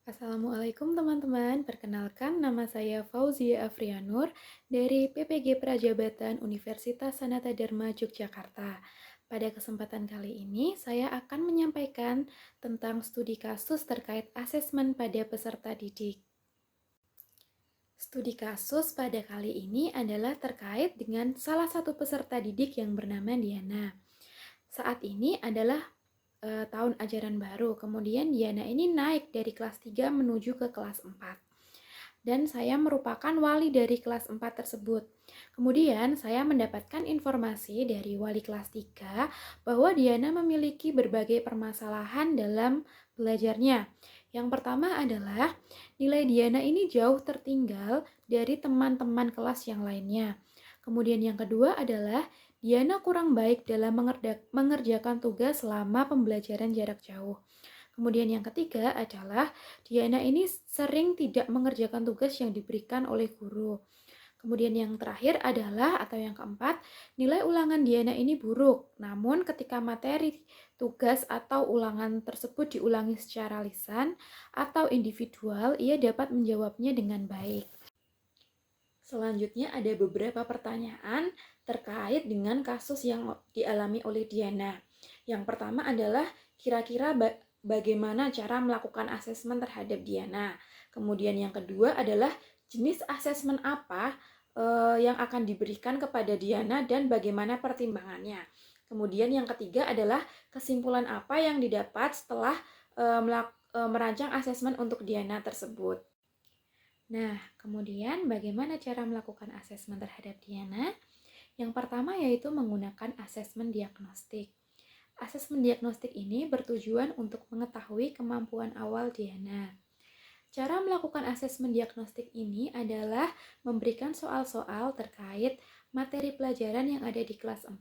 Assalamualaikum teman-teman, perkenalkan nama saya Fauzia Afrianur dari PPG Prajabatan Universitas Sanata Dharma Yogyakarta. Pada kesempatan kali ini, saya akan menyampaikan tentang studi kasus terkait asesmen pada peserta didik. Studi kasus pada kali ini adalah terkait dengan salah satu peserta didik yang bernama Diana. Saat ini adalah tahun ajaran baru, kemudian Diana ini naik dari kelas 3 menuju ke kelas 4. Dan saya merupakan wali dari kelas 4 tersebut. Kemudian saya mendapatkan informasi dari wali kelas 3 bahwa Diana memiliki berbagai permasalahan dalam belajarnya. Yang pertama adalah nilai Diana ini jauh tertinggal dari teman-teman kelas yang lainnya. Kemudian yang kedua adalah Diana kurang baik dalam mengerjakan tugas selama pembelajaran jarak jauh. Kemudian yang ketiga adalah Diana ini sering tidak mengerjakan tugas yang diberikan oleh guru. Kemudian yang terakhir adalah atau yang keempat, nilai ulangan Diana ini buruk. Namun ketika materi tugas atau ulangan tersebut diulangi secara lisan atau individual, ia dapat menjawabnya dengan baik. Selanjutnya ada beberapa pertanyaan terkait dengan kasus yang dialami oleh Diana. Yang pertama adalah kira-kira bagaimana cara melakukan asesmen terhadap Diana. Kemudian yang kedua adalah jenis asesmen apa yang akan diberikan kepada Diana dan bagaimana pertimbangannya. Kemudian yang ketiga adalah kesimpulan apa yang didapat setelah merancang asesmen untuk Diana tersebut. Nah, kemudian bagaimana cara melakukan asesmen terhadap Diana? Yang pertama yaitu menggunakan asesmen diagnostik. Asesmen diagnostik ini bertujuan untuk mengetahui kemampuan awal Diana. Cara melakukan asesmen diagnostik ini adalah memberikan soal-soal terkait materi pelajaran yang ada di kelas 4,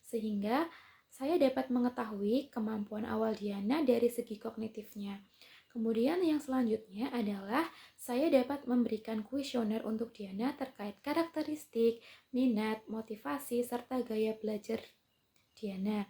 sehingga saya dapat mengetahui kemampuan awal Diana dari segi kognitifnya. Kemudian yang selanjutnya adalah saya dapat memberikan kuesioner untuk Diana terkait karakteristik, minat, motivasi, serta gaya belajar Diana.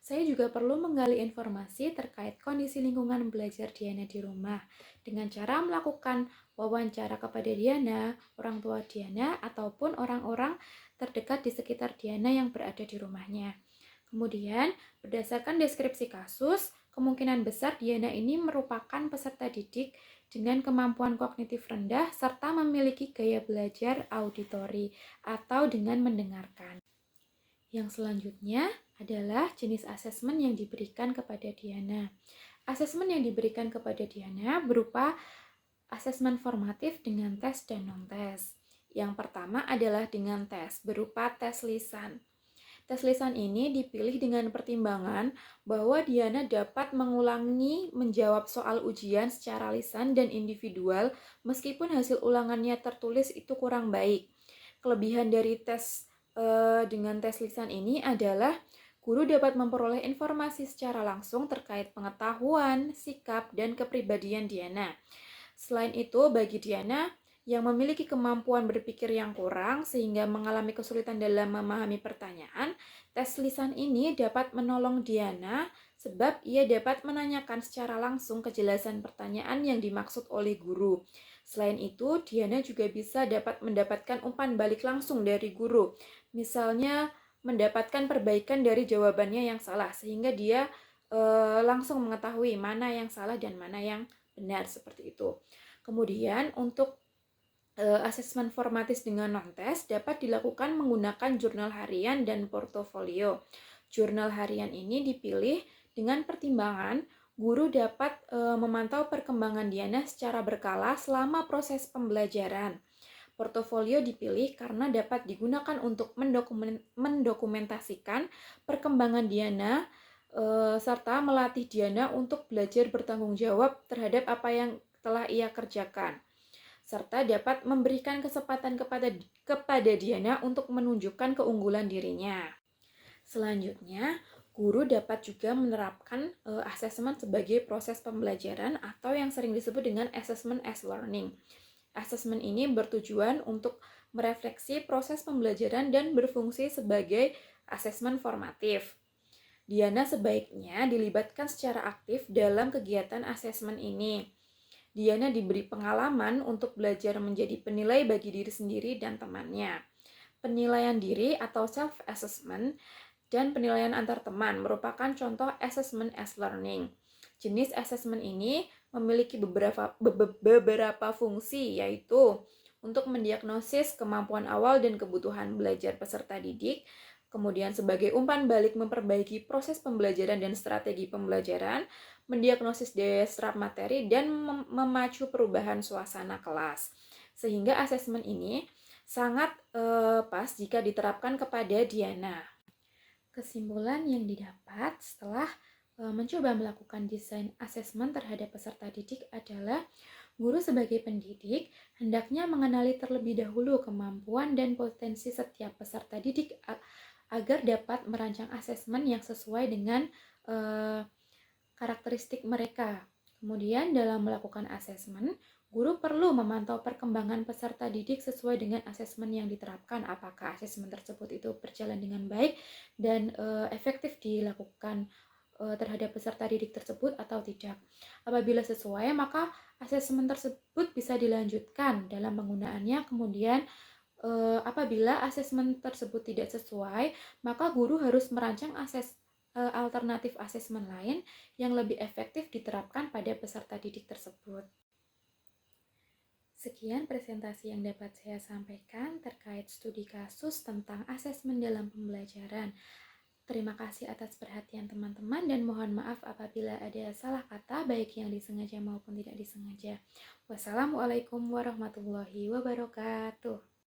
Saya juga perlu menggali informasi terkait kondisi lingkungan belajar Diana di rumah dengan cara melakukan wawancara kepada Diana, orang tua Diana, ataupun orang-orang terdekat di sekitar Diana yang berada di rumahnya. Kemudian, berdasarkan deskripsi kasus, kemungkinan besar Diana ini merupakan peserta didik dengan kemampuan kognitif rendah serta memiliki gaya belajar auditori atau dengan mendengarkan. Yang selanjutnya adalah jenis asesmen yang diberikan kepada Diana. Asesmen yang diberikan kepada Diana berupa asesmen formatif dengan tes dan non-tes. Yang pertama adalah dengan tes, berupa tes lisan. Tes lisan ini dipilih dengan pertimbangan bahwa Diana dapat mengulangi menjawab soal ujian secara lisan dan individual meskipun hasil ulangannya tertulis itu kurang baik. Kelebihan dari tes dengan tes lisan ini adalah guru dapat memperoleh informasi secara langsung terkait pengetahuan, sikap, dan kepribadian Diana. Selain itu, bagi Diana yang memiliki kemampuan berpikir yang kurang sehingga mengalami kesulitan dalam memahami pertanyaan, tes lisan ini dapat menolong Diana sebab ia dapat menanyakan secara langsung kejelasan pertanyaan yang dimaksud oleh guru. Selain itu, Diana juga bisa dapat mendapatkan umpan balik langsung dari guru. Misalnya mendapatkan perbaikan dari jawabannya yang salah sehingga dia langsung mengetahui mana yang salah dan mana yang benar seperti itu. Kemudian untuk asesmen formatis dengan non-tes dapat dilakukan menggunakan jurnal harian dan portofolio. Jurnal harian ini dipilih dengan pertimbangan guru dapat memantau perkembangan Diana secara berkala selama proses pembelajaran. Portofolio dipilih karena dapat digunakan untuk mendokumentasikan perkembangan Diana serta melatih Diana untuk belajar bertanggung jawab terhadap apa yang telah ia kerjakan, serta dapat memberikan kesempatan kepada Diana untuk menunjukkan keunggulan dirinya. Selanjutnya, guru dapat juga menerapkan asesmen sebagai proses pembelajaran atau yang sering disebut dengan assessment as learning. Asesmen ini bertujuan untuk merefleksi proses pembelajaran dan berfungsi sebagai asesmen formatif. Diana sebaiknya dilibatkan secara aktif dalam kegiatan asesmen ini. Diana diberi pengalaman untuk belajar menjadi penilai bagi diri sendiri dan temannya. Penilaian diri atau self-assessment dan penilaian antar teman merupakan contoh assessment as learning. Jenis assessment ini memiliki beberapa fungsi, yaitu untuk mendiagnosis kemampuan awal dan kebutuhan belajar peserta didik, kemudian sebagai umpan balik memperbaiki proses pembelajaran dan strategi pembelajaran, mendiagnosis daya serap materi, dan memacu perubahan suasana kelas. Sehingga asesmen ini sangat pas jika diterapkan kepada Diana. Kesimpulan yang didapat setelah mencoba melakukan desain asesmen terhadap peserta didik adalah guru sebagai pendidik hendaknya mengenali terlebih dahulu kemampuan dan potensi setiap peserta didik agar dapat merancang asesmen yang sesuai dengan karakteristik mereka. Kemudian dalam melakukan asesmen, guru perlu memantau perkembangan peserta didik sesuai dengan asesmen yang diterapkan. Apakah asesmen tersebut itu berjalan dengan baik dan efektif dilakukan terhadap peserta didik tersebut atau tidak. Apabila sesuai, maka asesmen tersebut bisa dilanjutkan dalam penggunaannya. Kemudian apabila asesmen tersebut tidak sesuai, maka guru harus merancang alternatif asesmen lain yang lebih efektif diterapkan pada peserta didik tersebut. Sekian presentasi yang dapat saya sampaikan terkait studi kasus tentang asesmen dalam pembelajaran. Terima kasih atas perhatian teman-teman dan mohon maaf apabila ada salah kata baik yang disengaja maupun tidak disengaja. Wassalamualaikum warahmatullahi wabarakatuh.